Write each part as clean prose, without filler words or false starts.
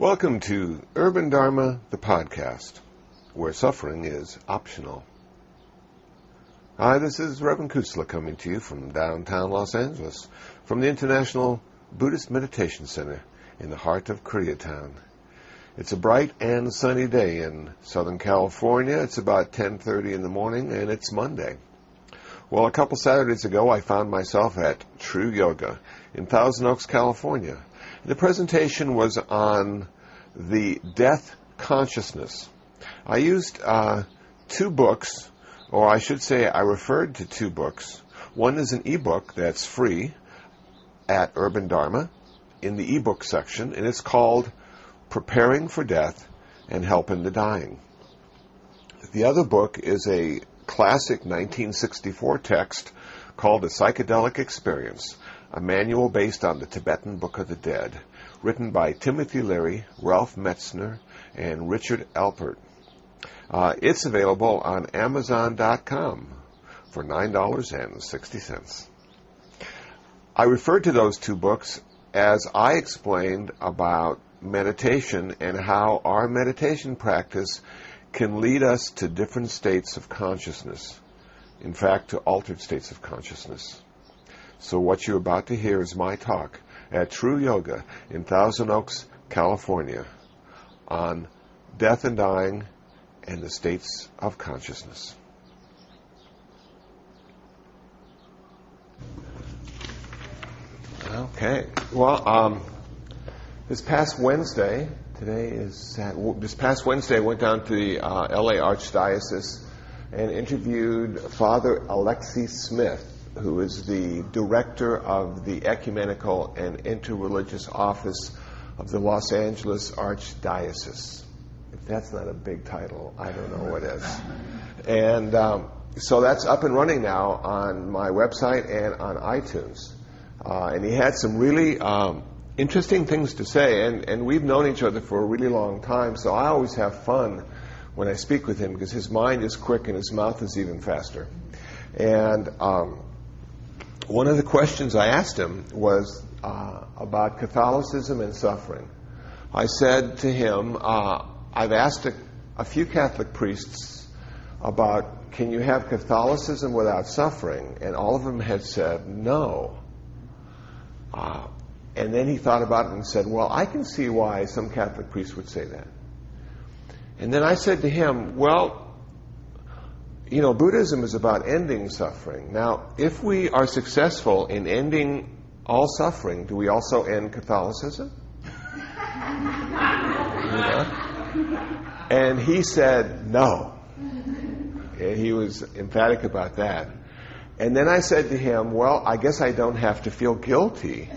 Welcome to Urban Dharma, the podcast, where suffering is optional. Hi, this is Reverend Kusala coming to you from downtown Los Angeles, from the International Buddhist Meditation Center in the heart of Koreatown. It's a bright and sunny day in Southern California. It's about 10:30 in the morning, and it's Monday. Well, a couple Saturdays ago, I found myself at True Yoga in Thousand Oaks, California. The presentation was on the death consciousness. I used two books, or I should say I referred to two books. One is an ebook that's free at Urban Dharma in the ebook section, and it's called Preparing for Death and Helping the Dying. The other book is a classic 1964 text called A Psychedelic Experience, a manual based on the Tibetan Book of the Dead, written by Timothy Leary, Ralph Metzner, and Richard Alpert. It's available on Amazon.com for $9.60. I referred to those two books as I explained about meditation and how our meditation practice can lead us to different states of consciousness, in fact, to altered states of consciousness. So what you're about to hear is my talk at True Yoga in Thousand Oaks, California, on death and dying and the states of consciousness. Okay. Well, this past Wednesday, this past Wednesday I went down to the LA Archdiocese and interviewed Father Alexi Smith, who is the director of the Ecumenical and Interreligious Office of the Los Angeles Archdiocese. If that's not a big title, I don't know what is. And so that's up and running now on my website and on iTunes. And he had some really interesting things to say, and we've known each other for a really long time, so I always have fun when I speak with him because his mind is quick and his mouth is even faster. And one of the questions I asked him was about Catholicism and suffering. I said to him, I've asked a few Catholic priests about, can you have Catholicism without suffering? And all of them had said no. And then he thought about it and said, well, I can see why some Catholic priests would say that. And then I said to him, well, you know, Buddhism is about ending suffering. Now, if we are successful in ending all suffering, do we also end Catholicism? And he said no. And he was emphatic about that. And then I said to him, well, I guess I don't have to feel guilty.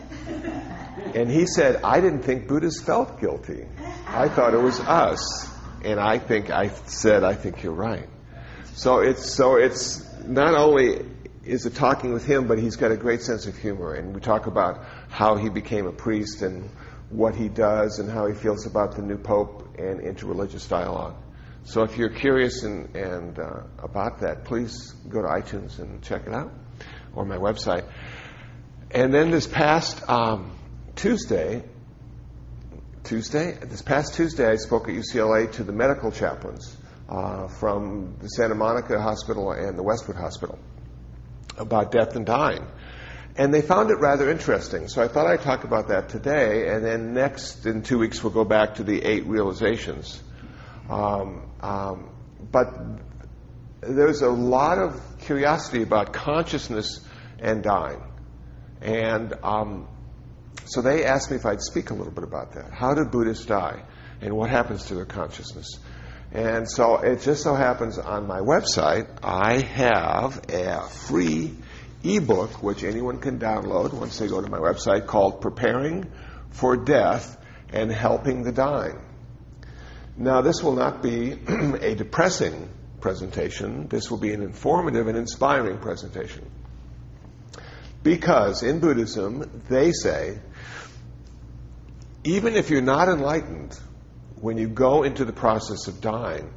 And he said, I didn't think Buddhists felt guilty. I thought it was us. And I think you're right. So it's not only is it talking with him, but he's got a great sense of humor. And we talk about how he became a priest and what he does and how he feels about the new Pope and interreligious dialogue. So if you're curious and about that, please go to iTunes and check it out, or my website. And then this past Tuesday, I spoke at UCLA to the medical chaplains from the Santa Monica Hospital and the Westwood Hospital about death and dying. And they found it rather interesting. So I thought I'd talk about that today, and then next, in 2 weeks, we'll go back to the 8 realizations. But there's a lot of curiosity about consciousness and dying. And so they asked me if I'd speak a little bit about that. How do Buddhists die? And what happens to their consciousness? And so it just so happens on my website, I have a free ebook, which anyone can download once they go to my website, called Preparing for Death and Helping the Dying. Now, this will not be a depressing presentation. This will be an informative and inspiring presentation. Because in Buddhism, they say, even if you're not enlightened, when you go into the process of dying,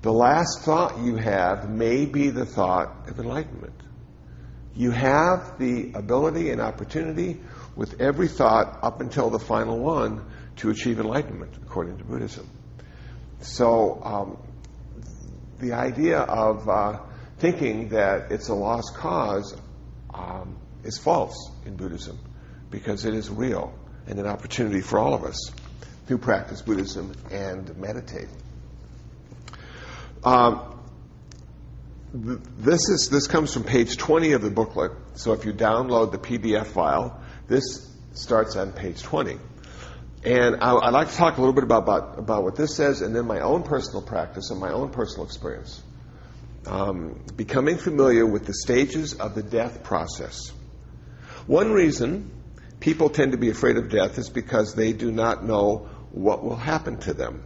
the last thought you have may be the thought of enlightenment. You have the ability and opportunity with every thought up until the final one to achieve enlightenment, according to Buddhism. So the idea of thinking that it's a lost cause is false in Buddhism, because it is real and an opportunity for all of us to practice Buddhism and meditate. This comes from page 20 of the booklet. So if you download the PDF file, this starts on page 20. And I'd like to talk a little bit about what this says, and then my own personal practice and my own personal experience. Becoming familiar with the stages of the death process. One reason people tend to be afraid of death is because they do not know what will happen to them.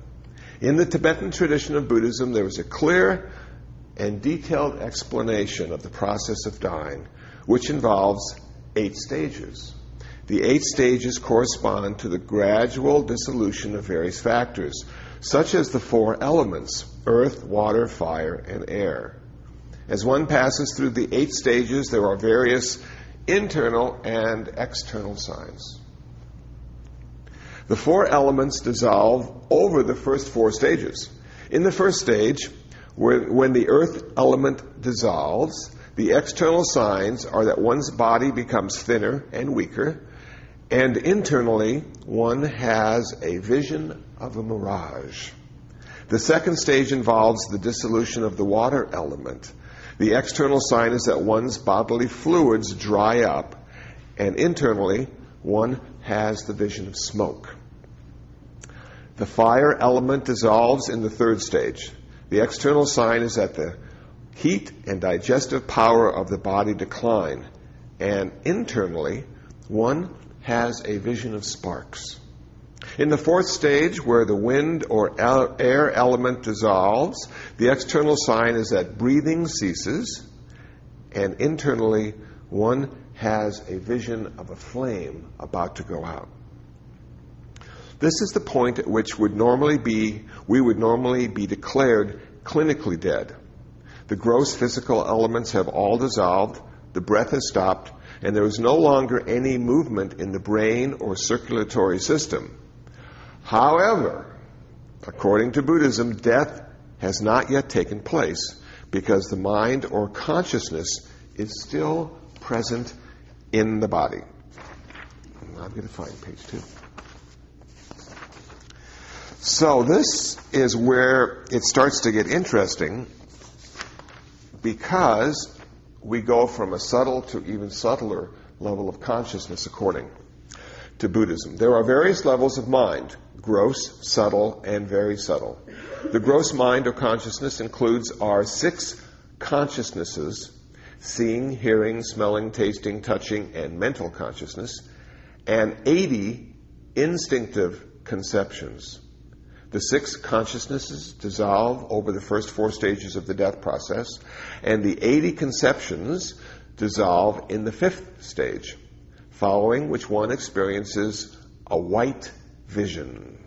In the Tibetan tradition of Buddhism, there is a clear and detailed explanation of the process of dying, which involves 8 stages. The 8 stages correspond to the gradual dissolution of various factors, such as the 4 elements: earth, water, fire, and air. As one passes through the 8 stages, there are various internal and external signs. The 4 elements dissolve over the first 4 stages. In the first stage, when the earth element dissolves, the external signs are that one's body becomes thinner and weaker, and internally one has a vision of a mirage. The second stage involves the dissolution of the water element. The external sign is that one's bodily fluids dry up, and internally one has the vision of smoke. The fire element dissolves in the third stage. The external sign is that the heat and digestive power of the body decline, and internally one has a vision of sparks. In the fourth stage, where the wind or air element dissolves, the external sign is that breathing ceases, and internally one has a vision of a flame about to go out. This is the point at which we would normally be declared clinically dead. The gross physical elements have all dissolved, the breath has stopped, and there is no longer any movement in the brain or circulatory system. However, according to Buddhism, death has not yet taken place because the mind or consciousness is still present in the body. I'm going to find page 2. So this is where it starts to get interesting, because we go from a subtle to even subtler level of consciousness according to Buddhism. There are various levels of mind: gross, subtle, and very subtle. The gross mind or consciousness includes our 6 consciousnesses: seeing, hearing, smelling, tasting, touching, and mental consciousness, and 80 instinctive conceptions. The 6 consciousnesses dissolve over the first 4 stages of the death process, and the 80 conceptions dissolve in the 5th stage, following which one experiences a white vision.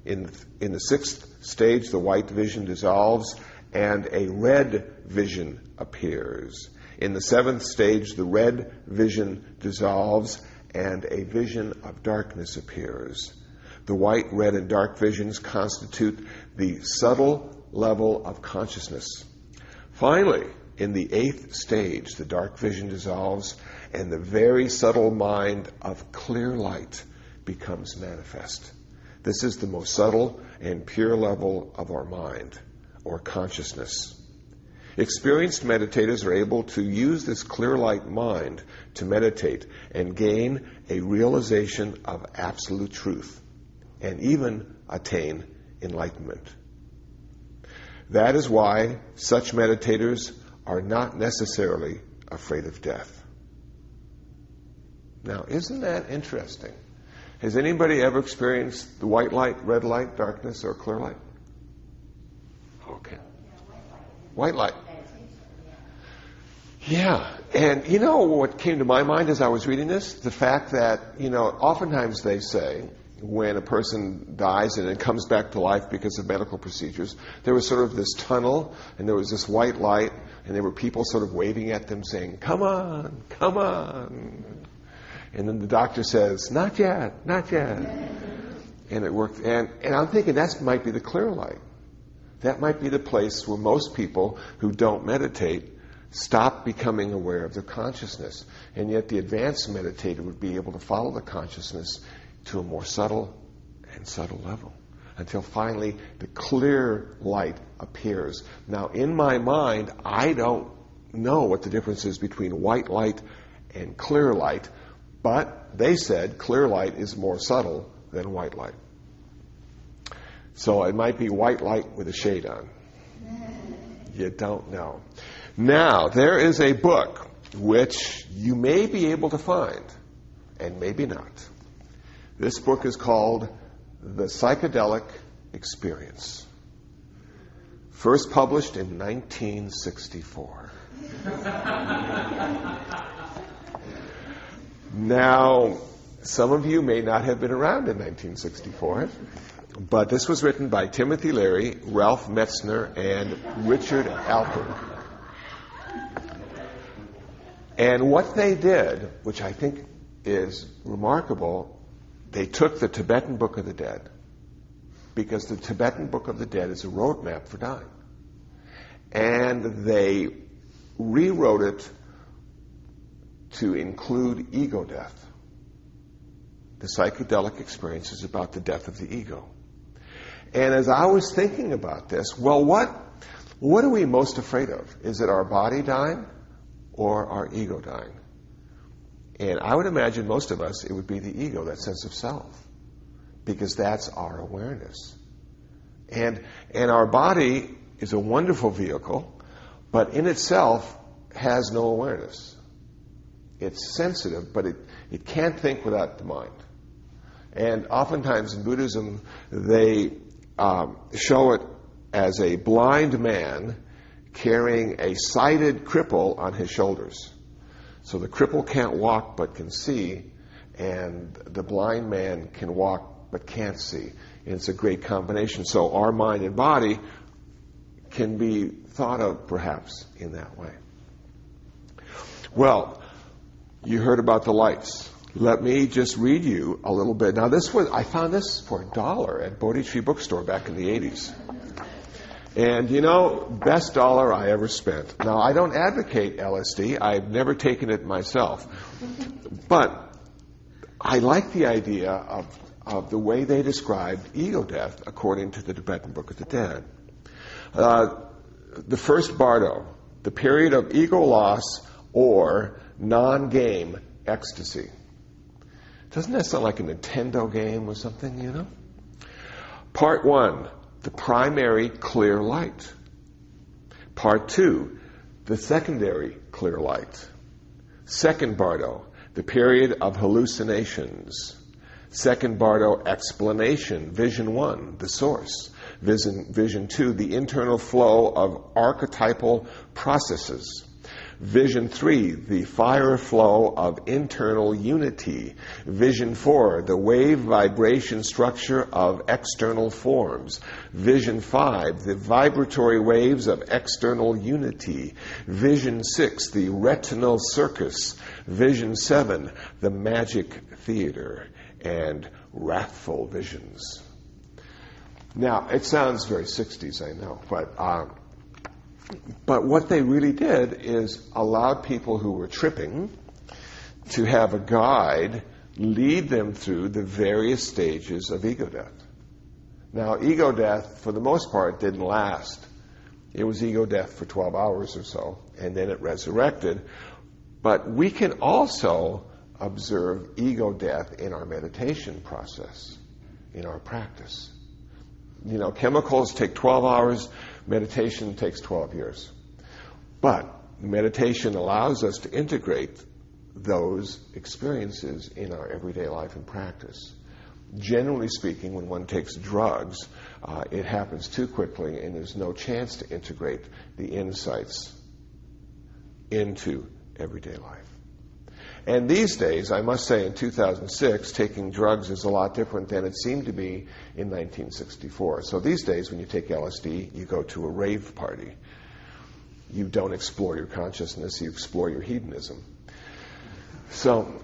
In the 6th stage, the white vision dissolves and a red vision appears. In the 7th stage, the red vision dissolves and a vision of darkness appears. The white, red, and dark visions constitute the subtle level of consciousness. Finally, in the 8th stage, the dark vision dissolves and the very subtle mind of clear light becomes manifest. This is the most subtle and pure level of our mind, or consciousness. Experienced meditators are able to use this clear light mind to meditate and gain a realization of absolute truth, and even attain enlightenment. That is why such meditators are not necessarily afraid of death. Now, isn't that interesting? Has anybody ever experienced the white light, red light, darkness, or clear light? Okay. White light. Yeah. And you know what came to my mind as I was reading this? The fact that, oftentimes they say, when a person dies and then comes back to life because of medical procedures, there was sort of this tunnel, and there was this white light, and there were people sort of waving at them saying, "Come on, come on." And then the doctor says, not yet, not yet. And it worked. And I'm thinking that might be the clear light. That might be the place where most people who don't meditate stop becoming aware of their consciousness. And yet the advanced meditator would be able to follow the consciousness to a more subtle and subtle level until finally the clear light appears. Now, in my mind, I don't know what the difference is between white light and clear light, but they said clear light is more subtle than white light. So it might be white light with a shade on. You don't know. Now, there is a book which you may be able to find, and maybe not. This book is called The Psychedelic Experience. First published in 1964. Now, some of you may not have been around in 1964, but this was written by Timothy Leary, Ralph Metzner, and Richard Alpert. And what they did, which I think is remarkable, they took the Tibetan Book of the Dead, because the Tibetan Book of the Dead is a roadmap for dying. And they rewrote it to include ego death. The psychedelic experience is about the death of the ego. And as I was thinking about this, well, what are we most afraid of? Is it our body dying or our ego dying? And I would imagine most of us, it would be the ego, that sense of self, because that's our awareness. And our body is a wonderful vehicle, but in itself has no awareness. It's sensitive, but it can't think without the mind. And oftentimes in Buddhism, they show it as a blind man carrying a sighted cripple on his shoulders. So the cripple can't walk but can see, and the blind man can walk but can't see. And it's a great combination. So our mind and body can be thought of perhaps in that way. Well, you heard about the lights. Let me just read you a little bit. Now, I found this for $1 at Bodhi Tree Bookstore back in the 80s. And, best dollar I ever spent. Now, I don't advocate LSD. I've never taken it myself. But I like the idea of the way they described ego death according to the Tibetan Book of the Dead. The first bardo, the period of ego loss or non-game ecstasy. Doesn't that sound like a Nintendo game or something, Part 1, the primary clear light. Part 2, the secondary clear light. Second bardo, the period of hallucinations. Second bardo, explanation, vision 1, the source. Vision 2, the internal flow of archetypal processes. Vision 3, the fire flow of internal unity. Vision 4, the wave vibration structure of external forms. Vision 5, the vibratory waves of external unity. Vision 6, the retinal circus. Vision 7, the magic theater. And wrathful visions. Now, it sounds very 60s, I know, but what they really did is allowed people who were tripping to have a guide lead them through the various stages of ego death. Now, ego death, for the most part, didn't last. It was ego death for 12 hours or so, and then it resurrected. But we can also observe ego death in our meditation process, in our practice. Chemicals take 12 hours, meditation takes 12 years. But meditation allows us to integrate those experiences in our everyday life and practice. Generally speaking, when one takes drugs, it happens too quickly and there's no chance to integrate the insights into everyday life. And these days, I must say in 2006, taking drugs is a lot different than it seemed to be in 1964. So these days, when you take LSD, you go to a rave party. You don't explore your consciousness, you explore your hedonism. So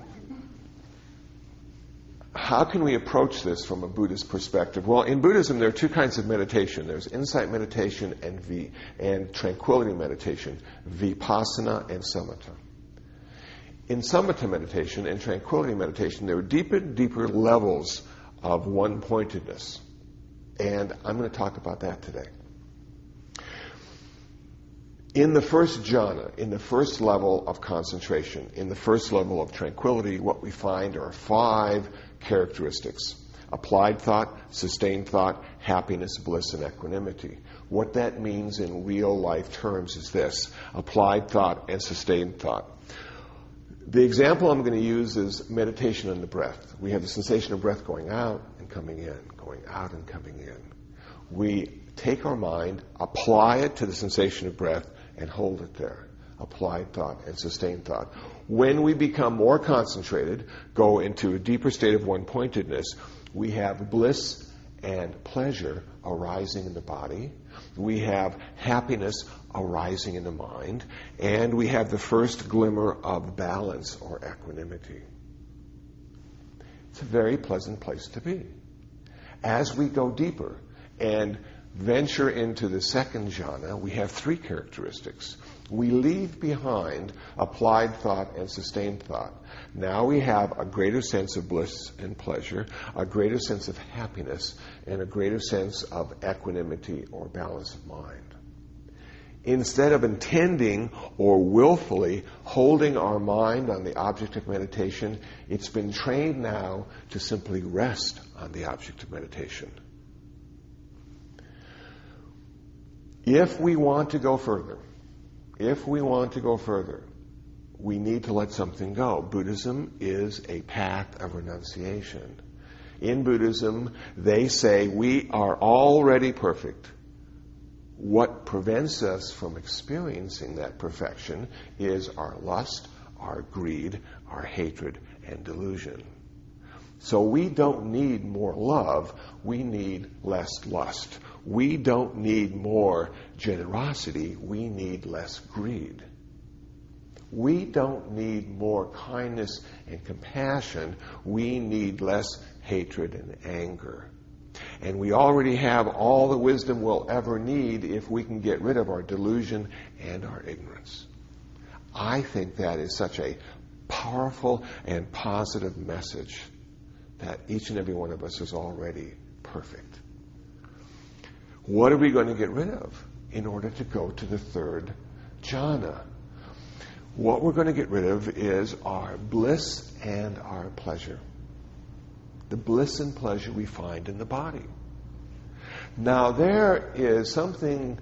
how can we approach this from a Buddhist perspective? Well, in Buddhism, there are two kinds of meditation. There's insight meditation and tranquility meditation, vipassana and samatha. In samatha meditation and tranquility meditation, there are deeper levels of one-pointedness. And I'm going to talk about that today. In the first jhana, in the first level of concentration, in the first level of tranquility, what we find are 5 characteristics: applied thought, sustained thought, happiness, bliss, and equanimity. What that means in real life terms is this: applied thought and sustained thought. The example I'm going to use is meditation on the breath. We have the sensation of breath going out and coming in, going out and coming in. We take our mind, apply it to the sensation of breath, and hold it there. Applied thought and sustained thought. When we become more concentrated, go into a deeper state of one-pointedness, we have bliss and pleasure arising in the body. We have happiness arising in the mind. And we have the first glimmer of balance or equanimity. It's a very pleasant place to be. As we go deeper and venture into the second jhana, we have 3 characteristics. We leave behind applied thought and sustained thought. Now we have a greater sense of bliss and pleasure, a greater sense of happiness, and a greater sense of equanimity or balance of mind. Instead of intending or willfully holding our mind on the object of meditation, it's been trained now to simply rest on the object of meditation. If we want to go further, we need to let something go. Buddhism is a path of renunciation. In Buddhism, they say we are already perfect. What prevents us from experiencing that perfection is our lust, our greed, our hatred, and delusion. So we don't need more love, we need less lust. We don't need more generosity, we need less greed. We don't need more kindness and compassion, we need less hatred and anger. And we already have all the wisdom we'll ever need if we can get rid of our delusion and our ignorance. I think that is such a powerful and positive message that each and every one of us is already perfect. What are we going to get rid of in order to go to the third jhana? What we're going to get rid of is our bliss and our pleasure. The bliss and pleasure we find in the body. Now, there is something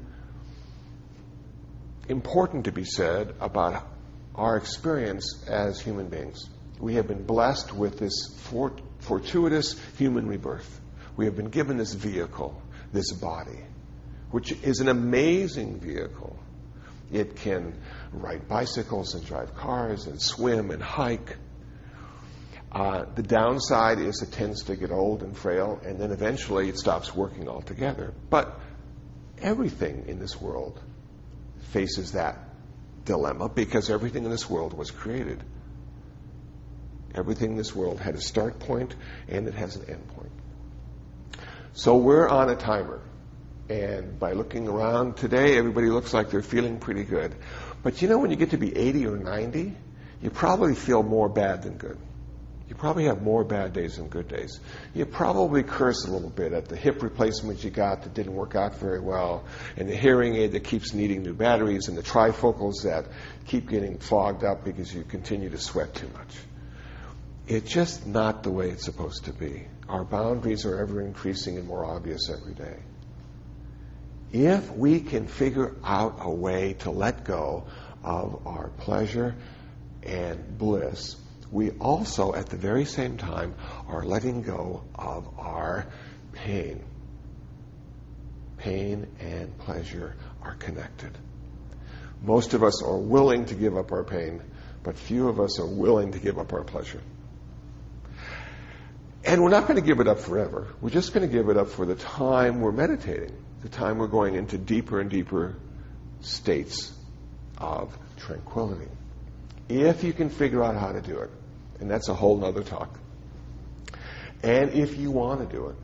important to be said about our experience as human beings. We have been blessed with this fortuitous human rebirth. We have been given this vehicle, this body, which is an amazing vehicle. It can ride bicycles and drive cars and swim and hike. The downside is it tends to get old and frail, and then eventually it stops working altogether. But everything in this world faces that dilemma because everything in this world was created. Everything in this world had a start point and it has an end point. So we're on a timer. And by looking around today, everybody looks like they're feeling pretty good. But you know, when you get to be 80 or 90, you probably feel more bad than good. You probably have more bad days than good days. You probably curse a little bit at the hip replacement you got that didn't work out very well, and the hearing aid that keeps needing new batteries, and the trifocals that keep getting fogged up because you continue to sweat too much. It's just not the way it's supposed to be. Our boundaries are ever increasing and more obvious every day. If we can figure out a way to let go of our pleasure and bliss, we also, at the very same time, are letting go of our pain. Pain and pleasure are connected. Most of us are willing to give up our pain, but few of us are willing to give up our pleasure. And we're not going to give it up forever. We're just going to give it up for the time we're meditating, the time we're going into deeper and deeper states of tranquility. If you can figure out how to do it, and that's a whole nother talk. And if you want to do it,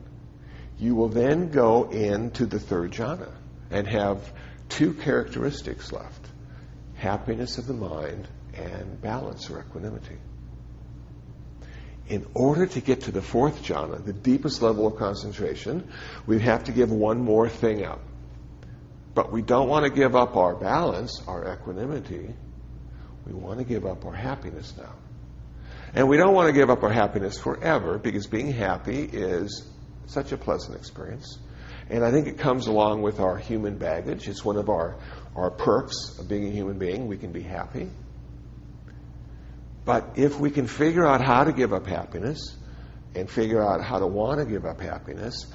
you will then go into the third jhana and have two characteristics left: happiness of the mind and balance or equanimity. In order to get to the fourth jhana, the deepest level of concentration, we have to give one more thing up. But we don't want to give up our balance, our equanimity. We want to give up our happiness now. And we don't want to give up our happiness forever, because being happy is such a pleasant experience. And I think it comes along with our human baggage. It's one of our perks of being a human being. We can be happy. But if we can figure out how to give up happiness and figure out how to want to give up happiness,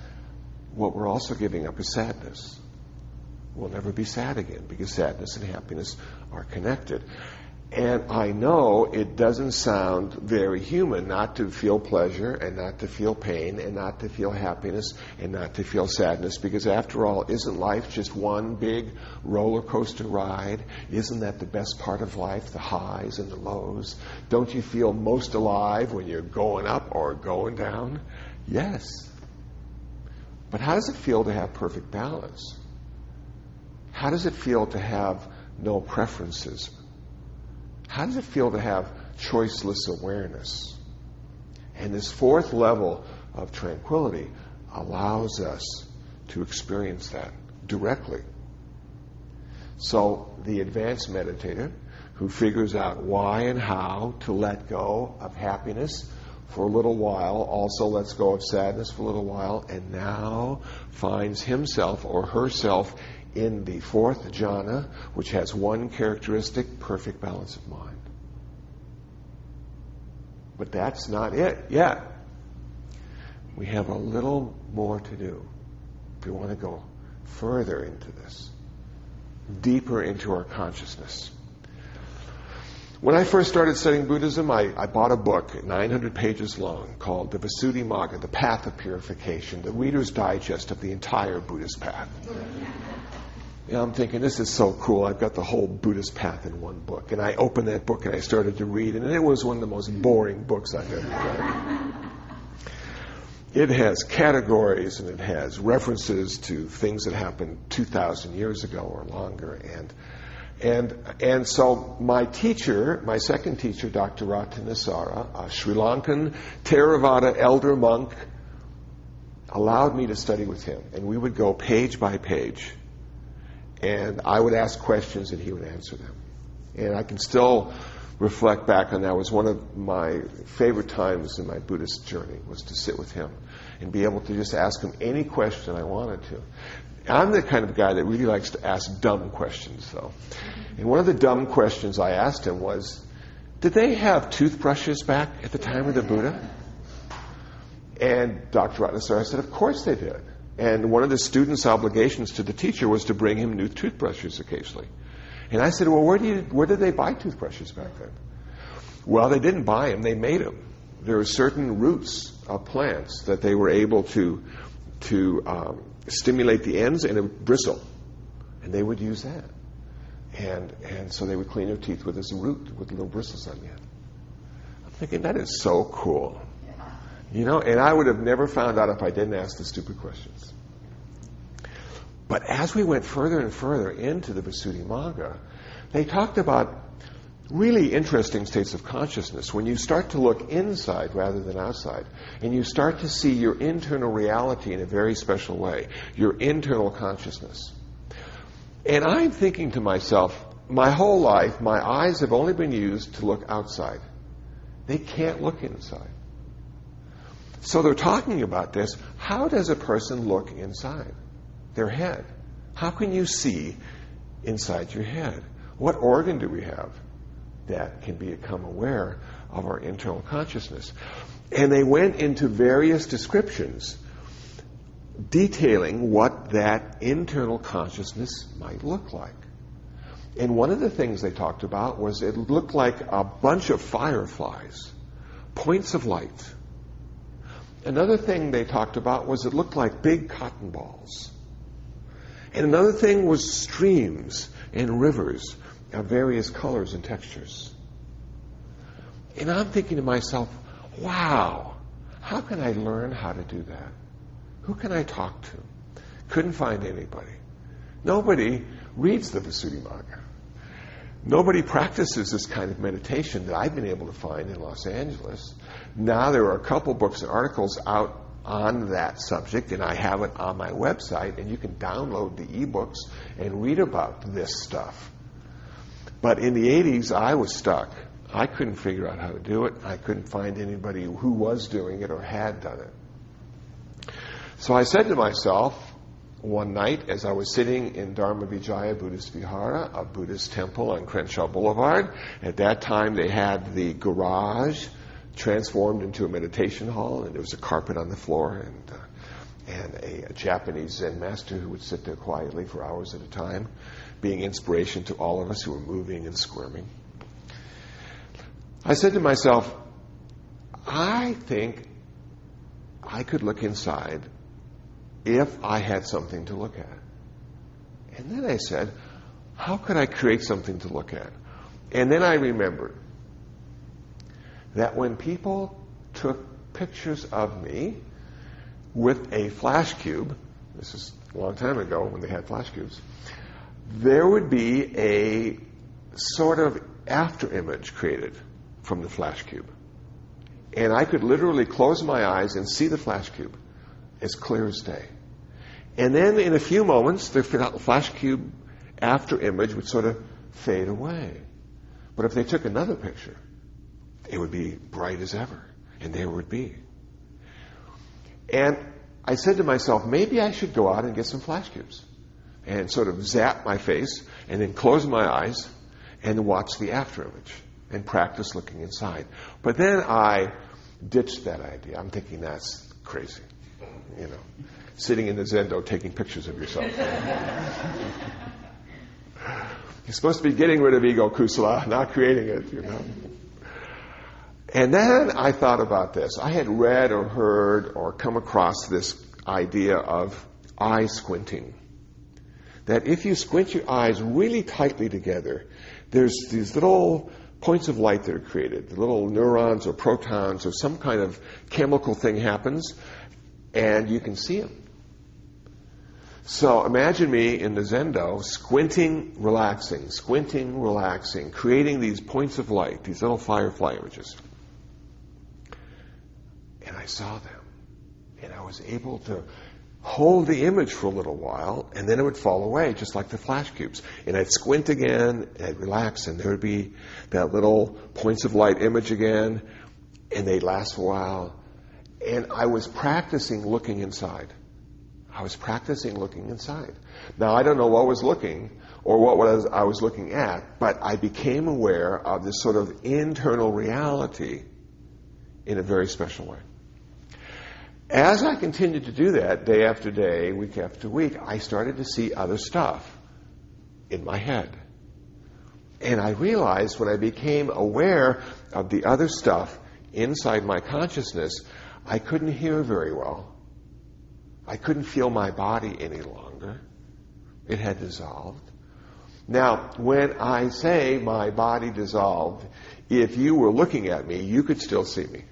what we're also giving up is sadness. We'll never be sad again, because sadness and happiness are connected. And I know it doesn't sound very human not to feel pleasure and not to feel pain and not to feel happiness and not to feel sadness, because after all, isn't life just one big roller coaster ride? Isn't that the best part of life, the highs and the lows? Don't you feel most alive when you're going up or going down? Yes. But how does it feel to have perfect balance? How does it feel to have no preferences? How does it feel to have choiceless awareness? And this fourth level of tranquility allows us to experience that directly. So the advanced meditator who figures out why and how to let go of happiness for a little while, also lets go of sadness for a little while, and now finds himself or herself in the fourth jhana, which has one characteristic: perfect balance of mind. But that's not it yet. We have a little more to do if we want to go further into this, deeper into our consciousness. When I first started studying Buddhism, I bought a book, 900 pages long, called The Visuddhimagga, The Path of Purification, the Reader's Digest of the entire Buddhist path. And I'm thinking, this is so cool. I've got the whole Buddhist path in one book. And I opened that book and I started to read, and it was one of the most boring books I've ever read. It has categories and it has references to things that happened 2,000 years ago or longer. And so my teacher, my second teacher, Dr. Ratnasara, a Sri Lankan Theravada elder monk, allowed me to study with him. And we would go page by page. And I would ask questions and he would answer them. And I can still reflect back on that. It was one of my favorite times in my Buddhist journey, was to sit with him and be able to just ask him any question I wanted to. I'm the kind of guy that really likes to ask dumb questions, though. And one of the dumb questions I asked him was, did they have toothbrushes back at the time of the Buddha? And Dr. Ratnasara said, of course they did. And one of the student's obligations to the teacher was to bring him new toothbrushes occasionally. And I said, well, where did they buy toothbrushes back then? Well, they didn't buy them, they made them. There are certain roots of plants that they were able to stimulate the ends and it bristle. And they would use that. And so they would clean their teeth with this root with little bristles on the end. I'm thinking, that is so cool. You know, and I would have never found out if I didn't ask the stupid questions. But as we went further and further into the Visuddhimagga, they talked about really interesting states of consciousness when you start to look inside rather than outside, and you start to see your internal reality in a very special way, your internal consciousness. And I'm thinking to myself, my whole life, my eyes have only been used to look outside. They can't look inside. So they're talking about this. How does a person look inside their head? How can you see inside your head? What organ do we have that can become aware of our internal consciousness? And they went into various descriptions detailing what that internal consciousness might look like. And one of the things they talked about was it looked like a bunch of fireflies, points of light. Another thing they talked about was it looked like big cotton balls. And another thing was streams and rivers of various colors and textures. And I'm thinking to myself, wow, how can I learn how to do that? Who can I talk to? Couldn't find anybody. Nobody reads the Visuddhimagga. Nobody practices this kind of meditation that I've been able to find in Los Angeles. Now there are a couple books and articles out on that subject, and I have it on my website, and you can download the ebooks and read about this stuff. But in the 80s, I was stuck. I couldn't figure out how to do it. I couldn't find anybody who was doing it or had done it. So I said to myself, one night, as I was sitting in Dharma Vijaya Buddhist Vihara, a Buddhist temple on Crenshaw Boulevard. At that time, they had the garage transformed into a meditation hall, and there was a carpet on the floor, and a Japanese Zen master who would sit there quietly for hours at a time, being inspiration to all of us who were moving and squirming. I said to myself, I think I could look inside if I had something to look at. And then I said, how could I create something to look at? And then I remembered that when people took pictures of me with a flash cube, this is a long time ago when they had flash cubes, there would be a sort of after image created from the flash cube. And I could literally close my eyes and see the flash cube as clear as day. And then in a few moments, the flash cube after image would sort of fade away. But if they took another picture, it would be bright as ever. And there it would be. And I said to myself, maybe I should go out and get some flash cubes and sort of zap my face and then close my eyes and watch the after image and practice looking inside. But then I ditched that idea. I'm thinking that's crazy, you know. Sitting in the Zendo taking pictures of yourself. You're supposed to be getting rid of ego kusala, not creating it, you know. And then I thought about this. I had read or heard or come across this idea of eye squinting. That if you squint your eyes really tightly together, there's these little points of light that are created. The little neurons or protons or some kind of chemical thing happens, and you can see them. So imagine me in the Zendo squinting, relaxing, creating these points of light, these little firefly images. And I saw them. And I was able to hold the image for a little while, and then it would fall away, just like the flash cubes. And I'd squint again, and I'd relax, and there would be that little points of light image again, and they'd last a while. And I was practicing looking inside. Now, I don't know what was looking or what I was looking at, but I became aware of this sort of internal reality in a very special way. As I continued to do that, day after day, week after week, I started to see other stuff in my head. And I realized when I became aware of the other stuff inside my consciousness, I couldn't hear very well. I couldn't feel my body any longer. It had dissolved. Now, when I say my body dissolved, if you were looking at me, you could still see me.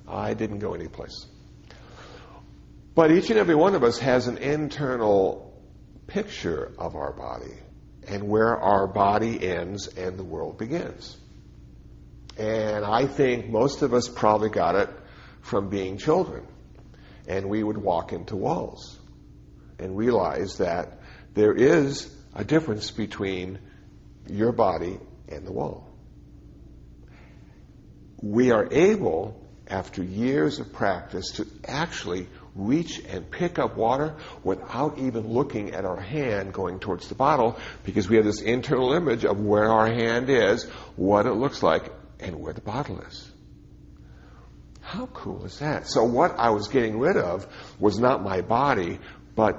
I didn't go anyplace. But each and every one of us has an internal picture of our body and where our body ends and the world begins. And I think most of us probably got it from being children. And we would walk into walls and realize that there is a difference between your body and the wall. We are able, after years of practice, to actually reach and pick up water without even looking at our hand going towards the bottle, because we have this internal image of where our hand is, what it looks like, and where the bottle is. How cool is that? So what I was getting rid of was not my body, but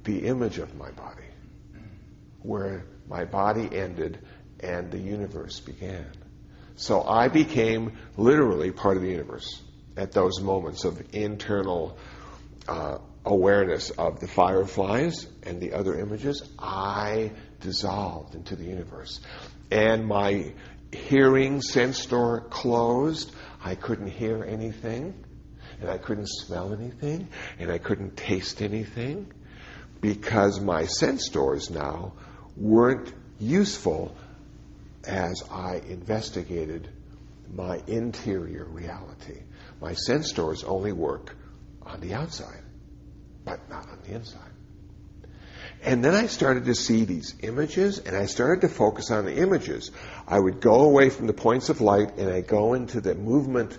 the image of my body, where my body ended and the universe began. So I became literally part of the universe at those moments of internal awareness of the fireflies and the other images. I dissolved into the universe. And my hearing sense door closed. I couldn't hear anything. and I couldn't smell anything, and I couldn't taste anything, because my sense doors now weren't useful as I investigated my interior reality. My sense doors only work on the outside, but not on the inside. And then I started to see these images, and I started to focus on the images. I would go away from the points of light, and I'd go into the movement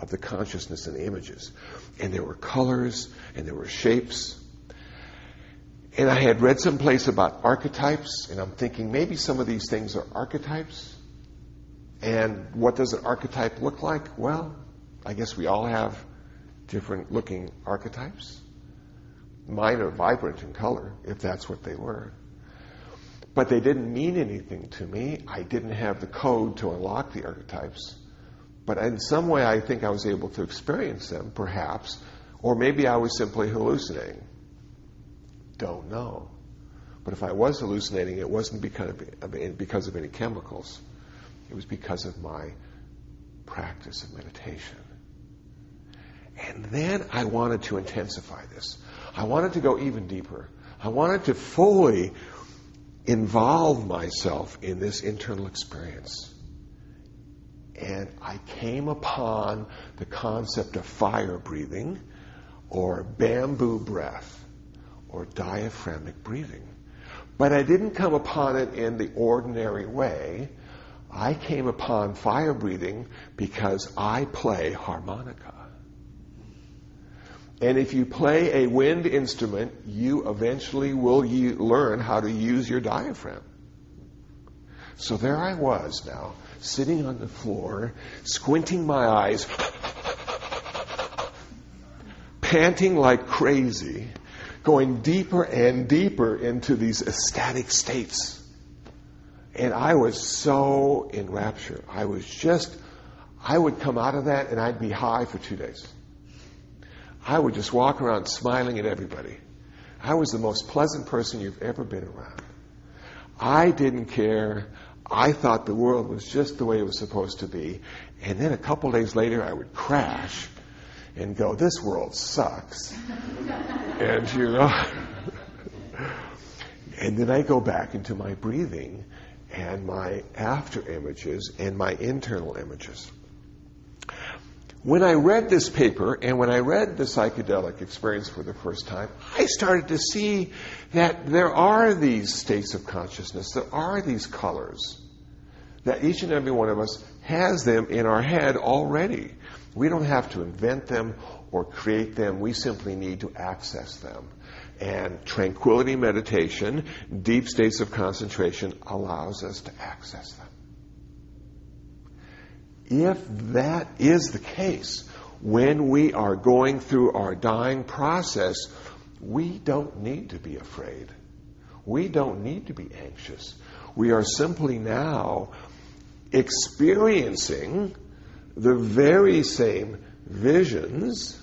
of the consciousness in the images. And there were colors, and there were shapes. And I had read someplace about archetypes, and I'm thinking maybe some of these things are archetypes. And what does an archetype look like? Well, I guess we all have different looking archetypes. Mine are vibrant in color, if that's what they were. But they didn't mean anything to me. I didn't have the code to unlock the archetypes. But in some way, I think I was able to experience them, perhaps. Or maybe I was simply hallucinating. Don't know. But if I was hallucinating, it wasn't because of any chemicals. It was because of my practice of meditation. And then I wanted to intensify this. I wanted to go even deeper. I wanted to fully involve myself in this internal experience. And I came upon the concept of fire breathing, or bamboo breath, or diaphragmic breathing. But I didn't come upon it in the ordinary way. I came upon fire breathing because I play harmonica. And if you play a wind instrument, you eventually will learn how to use your diaphragm. So there I was now, sitting on the floor, squinting my eyes, panting like crazy, going deeper and deeper into these ecstatic states. And I was so in rapture. I would come out of that and I'd be high for 2 days. I would just walk around smiling at everybody. I was the most pleasant person you've ever been around. I didn't care. I thought the world was just the way it was supposed to be. And then a couple days later, I would crash and go, this world sucks. And, and then I go back into my breathing and my after images and my internal images. When I read this paper and when I read the psychedelic experience for the first time, I started to see that there are these states of consciousness, there are these colors, that each and every one of us has them in our head already. We don't have to invent them or create them. We simply need to access them. And tranquility meditation, deep states of concentration, allows us to access them. If that is the case, when we are going through our dying process, we don't need to be afraid. We don't need to be anxious. We are simply now experiencing the very same visions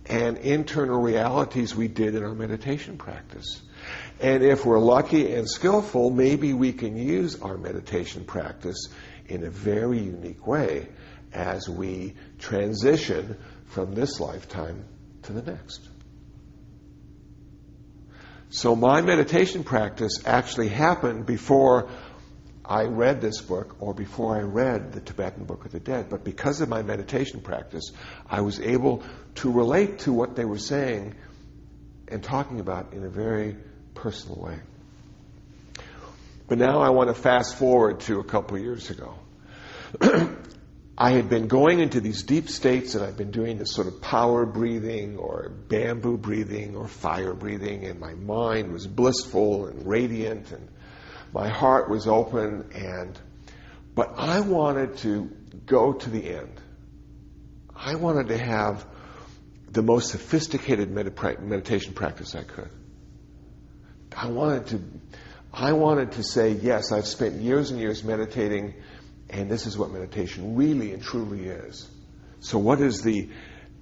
and internal realities we did in our meditation practice. And if we're lucky and skillful, maybe we can use our meditation practice in a very unique way as we transition from this lifetime to the next. So my meditation practice actually happened before I read this book or before I read the Tibetan Book of the Dead. But because of my meditation practice, I was able to relate to what they were saying and talking about in a very personal way. But now I want to fast forward to a couple of years ago. I had been going into these deep states, and I'd been doing this sort of power breathing or bamboo breathing or fire breathing, and my mind was blissful and radiant, and my heart was open, but I wanted to go to the end. I wanted to have the most sophisticated meditation practice I could. I wanted to say, yes, I've spent years and years meditating, and this is what meditation really and truly is. So what is the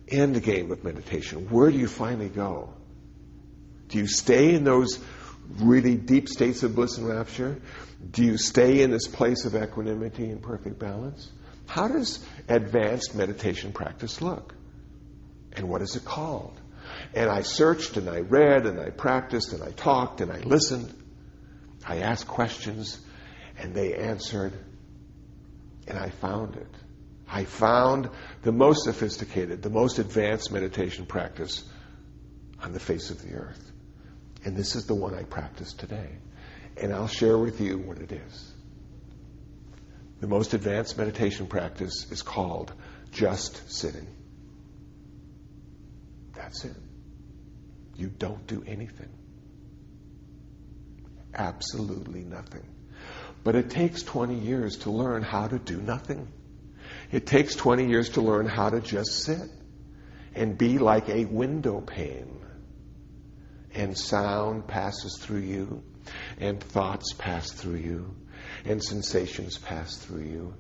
end game of meditation? Where do you finally go? Do you stay in those really deep states of bliss and rapture? Do you stay in this place of equanimity and perfect balance? How does advanced meditation practice look? And what is it called? And I searched and I read and I practiced and I talked and I listened. I asked questions and they answered. And I found it. I found the most sophisticated, the most advanced meditation practice on the face of the earth. And this is the one I practice today. And I'll share with you what it is. The most advanced meditation practice is called just sitting. That's it. You don't do anything. Absolutely nothing. But it takes 20 years to learn how to do nothing. It takes 20 years to learn how to just sit and be like a window pane. And sound passes through you, and thoughts pass through you, and sensations pass through you.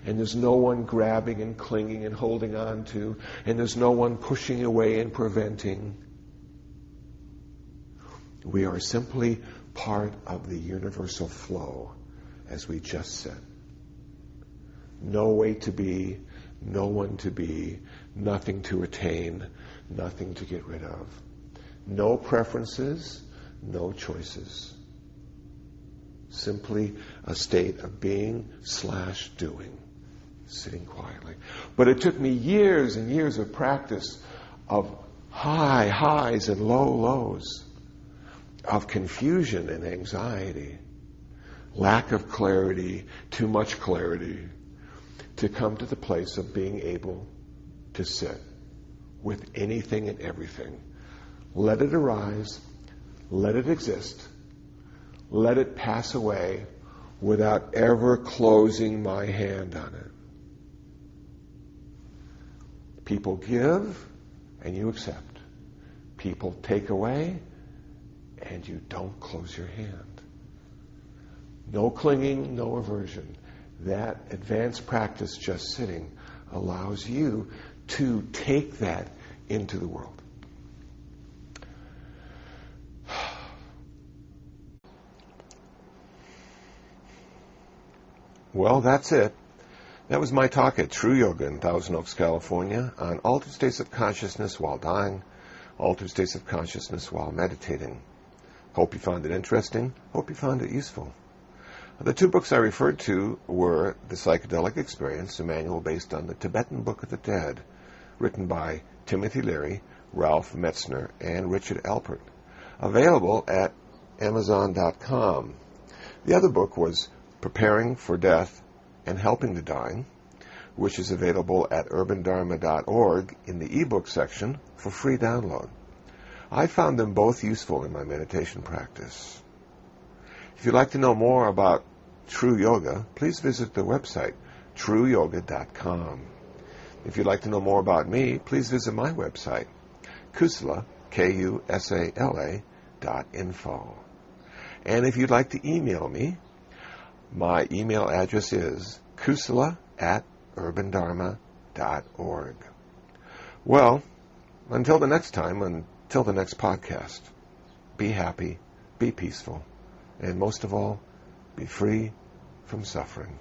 And there's no one grabbing and clinging and holding on to, and there's no one pushing away and preventing. We are simply part of the universal flow as we just sit. No way to be, no one to be, nothing to attain, nothing to get rid of. No preferences, no choices. Simply a state of being/doing, sitting quietly. But it took me years and years of practice of high highs and low lows, of confusion and anxiety, lack of clarity, too much clarity, to come to the place of being able to sit with anything and everything. Let it arise, let it exist, let it pass away without ever closing my hand on it. People give and you accept. People take away and you don't close your hand. No clinging, no aversion. That advanced practice, just sitting, allows you to take that into the world. Well, that's it. That was my talk at True Yoga in Thousand Oaks, California, on altered states of consciousness while dying, altered states of consciousness while meditating. Hope you found it interesting. Hope you found it useful. The two books I referred to were The Psychedelic Experience, a manual based on the Tibetan Book of the Dead, written by Timothy Leary, Ralph Metzner, and Richard Alpert, available at Amazon.com. The other book was Preparing for Death and Helping the Dying, which is available at urbandharma.org in the ebook section for free download. I found them both useful in my meditation practice. If you'd like to know more about True Yoga, please visit the website, trueyoga.com. If you'd like to know more about me, please visit my website, Kusala, Kusala.info. And if you'd like to email me, my email address is kusala@urbandharma.org. Well, until the next time, until the next podcast, be happy, be peaceful, and most of all, be free from suffering.